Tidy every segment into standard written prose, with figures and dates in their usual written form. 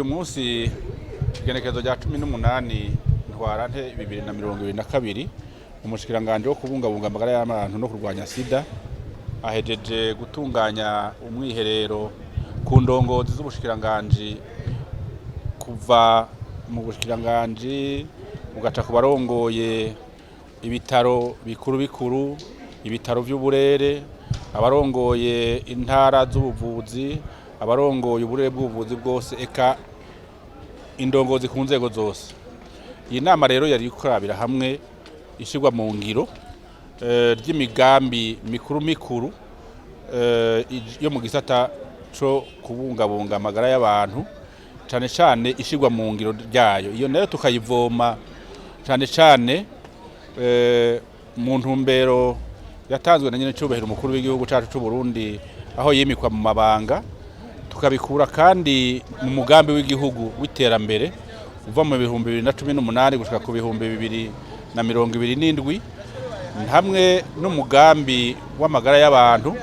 uyu munsi igenekerezo rya 18 ntwarante 2022 umushikiranganje wo kubungabunga amagara y'abantu no kurwanya sida ahejeje gutunganya umwiherero ku ndongozi z'ubushikiranganje kuva mu bushikiranganje ugaca ku barongoye ibitaro bikuru ibitaro by'uburere abarongoye intara z'ubuvuzi abarongoye uburere bw'ubuvuzi bwose eka indongozi ku nzego zose. Iyi nama rero yari ikorabira hamwe ishirwa mu ngiro ry'imigambi mikuru yo mu gisata cyo kubungabunga amagara y'abantu cane ishirwa mu ngiro ryayo. Iyo nayo tukayivoma cane mu ntumbero yatanzwe na nyene cyubahiro umukuru w'igihugu cyacu cy'u Burundi aho yimikwa mu mabanga, tukabikura kandi mu mugambi w'igihugu w'iterambere uva mu 2018 gushika ku 2027 hamwe n'umugambi w'amagara y'abantu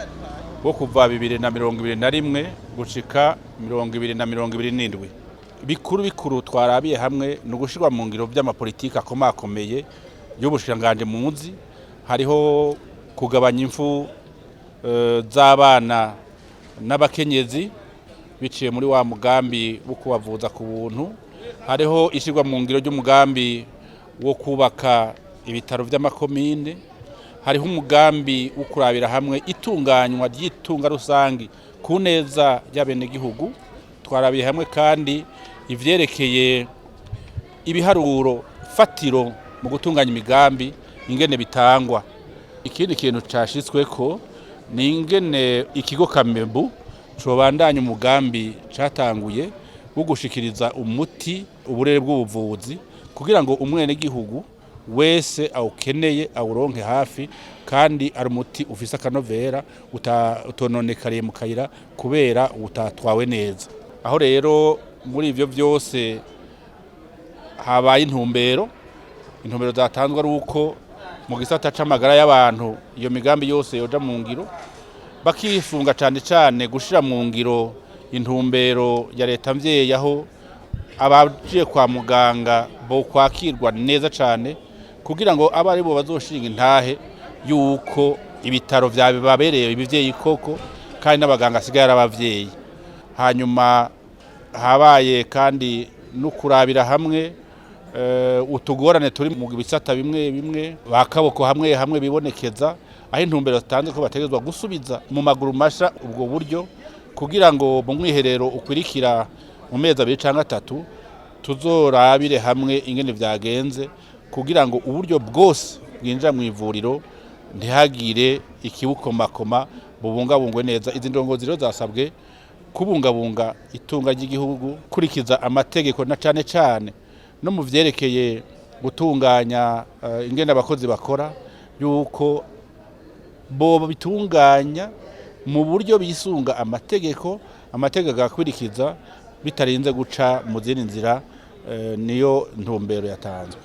wo kuva 2021 gushika 2027. Bikuru twarabiye hamwe no gushirwa mu ngiro by'amapolitika akomakomeye y'ubushiranganje muzi, hariho kugabanya imfu z'abana n'abakenyezi biciye muri wa mugambi wo kubavuza ku buntu, hariho ishirwa mu ngiro ry'umugambi wo kubaka ibitaro by'amakomine, hariho umugambi wo kurabira hamwe itunganywa ry'itunga rusangi ku neza y'abenegihugu. Twarabiye hamwe kandi ivyerekeye ibiharuro fatiro mu gutunganya imigambi ingene bitangwa. Ikindi kintu cashitsweko ni ingene ikigo Kamebu cobandanya umugambi catanguye wo gushikiriza umuti uburere bw'ubuvuzi kugira ngo umwene gihugu wese awukeneye awuronke hafi kandi ari umuti ufise akanovera utononekariye mu kayira kubera utatwawe neza. Aho rero muri ivyo byose habaye intumbero zatanzwe ari uko mu gisata c'amagara y'abantu iyo migambi yose yoja mu ngiro, bakifunga cane gushira mu ngiro intumbero ya leta mvyeyi aho abaje kwa muganga bo kwakirwa neza cane kugira ngo abari bo bazoshinga intahe yuko ibitaro vyababereye ibivyeyi koko kandi n'abaganga asigaye arabavyeyi. Hanyuma habaye kandi no kurabira hamwe utugorane turi mu bisata bimwe bakaboko hamwe bibonekeza aho intumbero zitanze ko bategezwa gusubiza mu maguru masha ubwo buryo kugira ngo mu mwiherero ukwirikira mu mezi 2 canke 3 tuzorabire hamwe ingene vyagenze kugira ngo uburyo bwose bwinjira mu ivuriro ntihagire ikibukomakoma bubungabungwe neza. Izi ndongozi rero zasabwe kubungabunga itunga ry'igihugu, kurikiza amategeko na cane no mu vyerekeye gutunganya ingene abakozi bakora yuko bo bitunganya mu buryo bisunga amategeko agakwirikiza bitarinze guca mu zindi nzira. Niyo ntumbero yatanzwe.